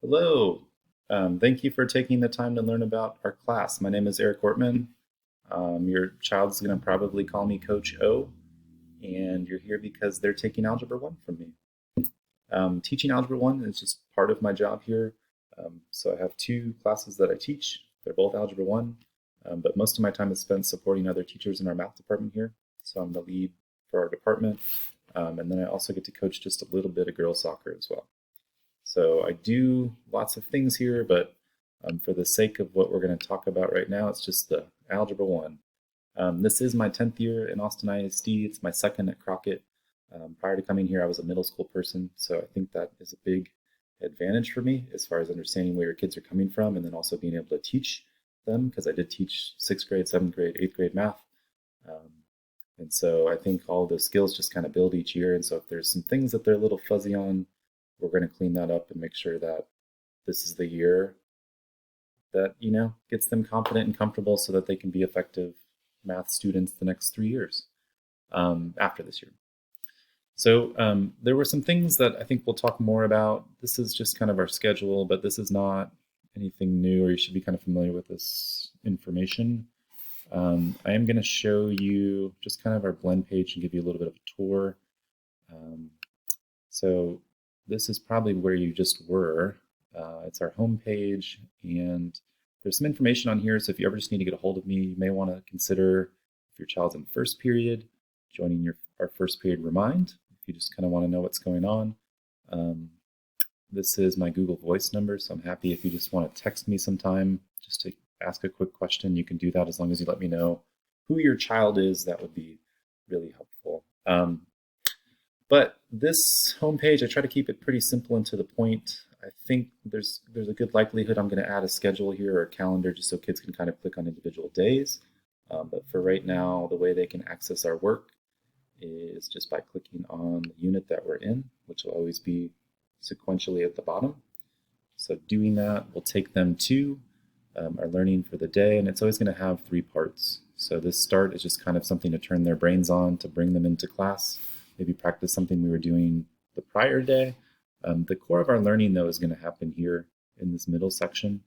Hello. Thank you for taking the time to learn about our class. My name is Eric Ortman. Your child's going to probably call me Coach O, and you're here because they're taking Algebra 1 from me. Teaching Algebra 1 is just part of my job here. So I have two classes that I teach. They're both Algebra 1, but most of my time is spent supporting other teachers in our math department here. So I'm the lead for our department, and then I also get to coach just a little bit of girls soccer as well. So I do lots of things here, but for the sake of what we're going to talk about right now, it's just the Algebra 1. This is my 10th year in Austin ISD. It's my second at Crockett. Prior to coming here, I was a middle school person, so I think that is a big advantage for me as far as understanding where your kids are coming from and then also being able to teach them, because I did teach 6th grade, 7th grade, 8th grade math. And so I think all those skills just kind of build each year. And so if there's some things that they're a little fuzzy on, we're going to clean that up and make sure that this is the year that, gets them confident and comfortable so that they can be effective math students the next 3 years after this year. So there were some things that I think we'll talk more about. This is just kind of our schedule, but this is not anything new, or you should be kind of familiar with this information. I am going to show you just kind of our blend page and give you a little bit of a tour. So this is probably where you just were. It's our home page, and there's some information on here. So if you ever just need to get a hold of me, you may want to consider, if your child's in first period, joining our first period remind, if you just kind of want to know what's going on. This is my Google Voice number, so I'm happy if you just want to text me sometime just to ask a quick question. You can do that as long as you let me know who your child is. That would be really helpful. But this homepage, I try to keep it pretty simple and to the point. I think there's a good likelihood I'm going to add a schedule here or a calendar just so kids can kind of click on individual days. But for right now, the way they can access our work is just by clicking on the unit that we're in, which will always be sequentially at the bottom. So doing that will take them to our learning for the day, and it's always going to have 3 parts. So this start is just kind of something to turn their brains on, to bring them into class, maybe practice something we were doing the prior day. The core of our learning, though, is going to happen here in this middle section.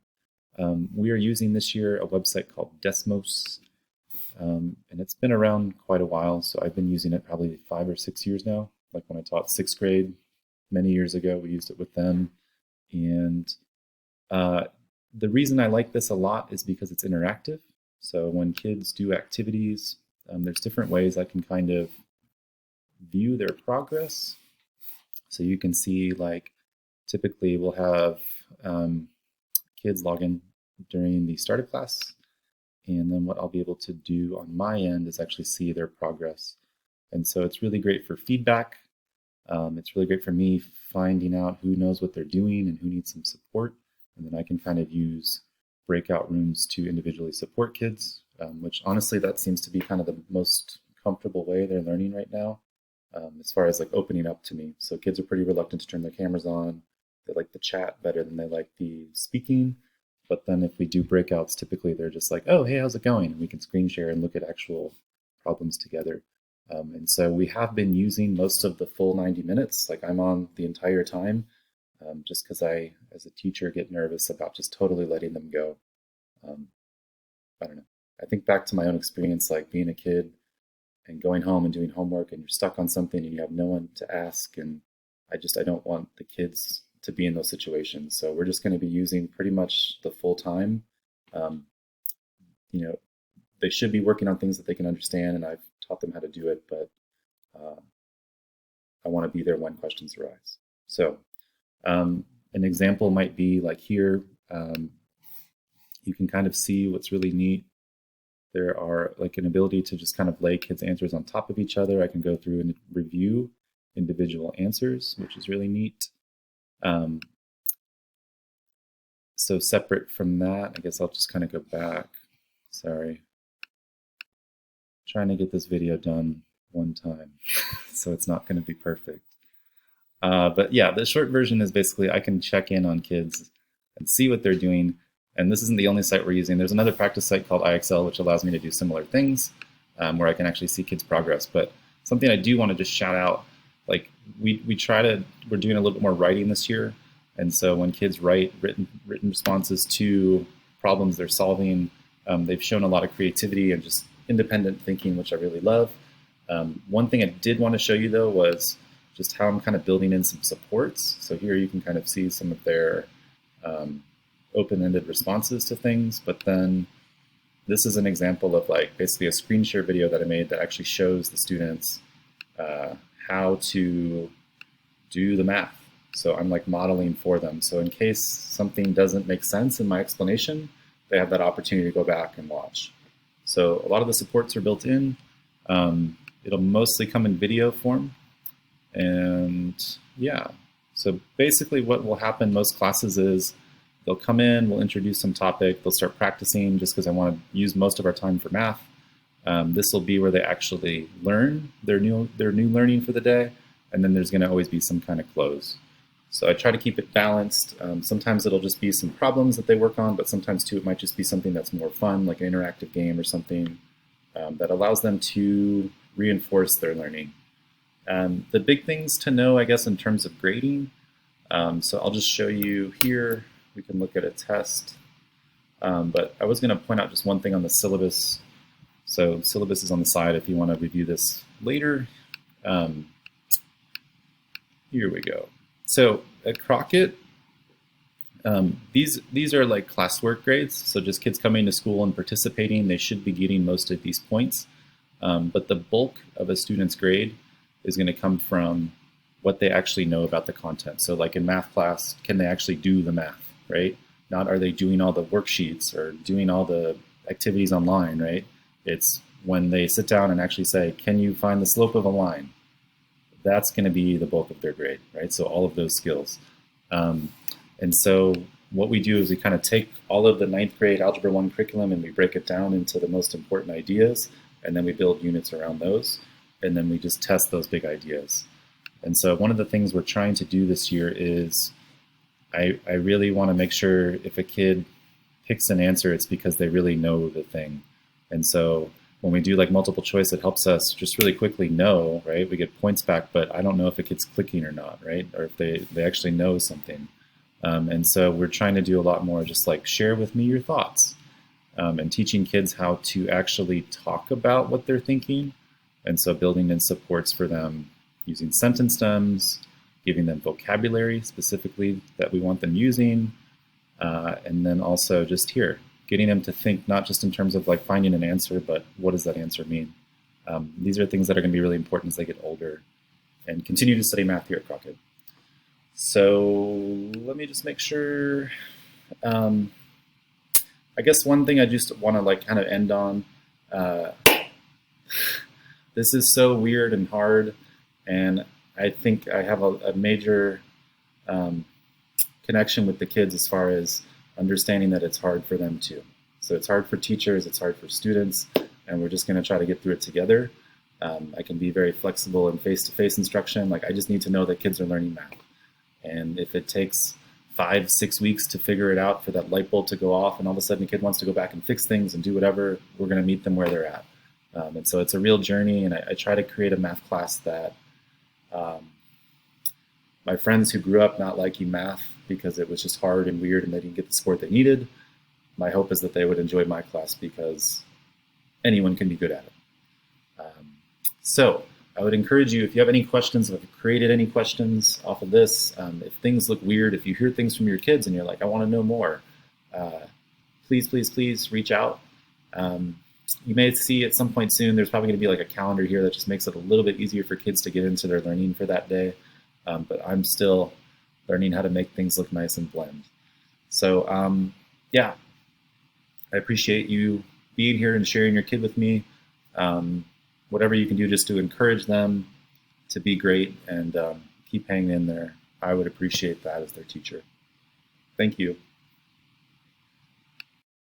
We are using this year a website called Desmos, and it's been around quite a while, so I've been using it probably 5 or 6 years now. Like when I taught 6th grade many years ago, we used it with them. And the reason I like this a lot is because it's interactive. So when kids do activities, there's different ways I can kind of view their progress. So you can see, like, typically we'll have kids log in during the start of class, and then what I'll be able to do on my end is actually see their progress. And so it's really great for feedback. It's really great for me finding out who knows what they're doing and who needs some support. And then I can kind of use breakout rooms to individually support kids, which honestly, that seems to be kind of the most comfortable way they're learning right now, as far as like opening up to me. So kids are pretty reluctant to turn their cameras on. They like the chat better than they like the speaking. But then if we do breakouts, typically they're just like, oh, hey, how's it going? And we can screen share and look at actual problems together. And so we have been using most of the full 90 minutes. Like, I'm on the entire time, just because I, as a teacher, get nervous about just totally letting them go. I don't know. I think back to my own experience, like being a kid and going home and doing homework, and you're stuck on something and you have no one to ask. And I don't want the kids to be in those situations. So we're just going to be using pretty much the full time. They should be working on things that they can understand, and I've taught them how to do it, but I want to be there when questions arise. So an example might be like here. You can kind of see what's really neat. There are like an ability to just kind of lay kids' answers on top of each other. I can go through and review individual answers, which is really neat. So separate from that, I guess I'll just kind of go back. Sorry. Trying to get this video done one time, so it's not going to be perfect. But yeah, the short version is basically I can check in on kids and see what they're doing. And this isn't the only site we're using. There's another practice site called IXL, which allows me to do similar things, where I can actually see kids' progress. But something I do want to just shout out, like we're doing a little bit more writing this year. And so when kids write written responses to problems they're solving, they've shown a lot of creativity and just independent thinking, which I really love. One thing I did want to show you though was just how I'm kind of building in some supports. So here you can kind of see some of their open-ended responses to things, but then this is an example of like basically a screen share video that I made that actually shows the students how to do the math. So I'm like modeling for them. So in case something doesn't make sense in my explanation, they have that opportunity to go back and watch. So a lot of the supports are built in. It'll mostly come in video form. And yeah, so basically what will happen most classes is they'll come in, we'll introduce some topic, they'll start practicing just because I want to use most of our time for math. This will be where they actually learn their new learning for the day, and then there's going to always be some kind of close. So I try to keep it balanced. Sometimes it'll just be some problems that they work on, but sometimes too it might just be something that's more fun, like an interactive game or something that allows them to reinforce their learning. The big things to know, I guess, in terms of grading, so I'll just show you here. We can look at a test, but I was going to point out just one thing on the syllabus. So syllabus is on the side if you want to review this later. Here we go. So at Crockett, these are like classwork grades. So just kids coming to school and participating, they should be getting most of these points. But the bulk of a student's grade is going to come from what they actually know about the content. So like in math class, can they actually do the math, right? Not are they doing all the worksheets or doing all the activities online, right? It's when they sit down and actually say, can you find the slope of a line? That's going to be the bulk of their grade, right? So all of those skills. And so what we do is we kind of take all of the 9th grade Algebra 1 curriculum and we break it down into the most important ideas, and then we build units around those, and then we just test those big ideas. And so one of the things we're trying to do this year is I really want to make sure if a kid picks an answer, it's because they really know the thing. And so when we do like multiple choice, it helps us just really quickly know, right? We get points back, but I don't know if a kid's clicking or not, right? Or if they actually know something. And so we're trying to do a lot more just like share with me your thoughts and teaching kids how to actually talk about what they're thinking. And so building in supports for them using sentence stems, giving them vocabulary specifically that we want them using, and then also just here, getting them to think not just in terms of like finding an answer, but what does that answer mean? These are things that are going to be really important as they get older and continue to study math here at Crockett. So let me just make sure. I guess one thing I just want to like kind of end on. This is so weird and hard, and I think I have a major connection with the kids as far as understanding that it's hard for them too. So it's hard for teachers, it's hard for students, and we're just going to try to get through it together. I can be very flexible in face-to-face instruction. Like I just need to know that kids are learning math. And if it takes 5-6 weeks to figure it out for that light bulb to go off and all of a sudden a kid wants to go back and fix things and do whatever, we're going to meet them where they're at. And so it's a real journey, and I try to create a math class that my friends who grew up not liking math because it was just hard and weird and they didn't get the support they needed, my hope is that they would enjoy my class because anyone can be good at it. So I would encourage you, if you have any questions, if you've created any questions off of this, if things look weird, if you hear things from your kids and you're like, I want to know more, please, please, please reach out. You may see at some point soon, there's probably going to be like a calendar here that just makes it a little bit easier for kids to get into their learning for that day. But I'm still learning how to make things look nice and blend. So yeah, I appreciate you being here and sharing your kid with me. Whatever you can do just to encourage them to be great and keep hanging in there, I would appreciate that as their teacher. Thank you.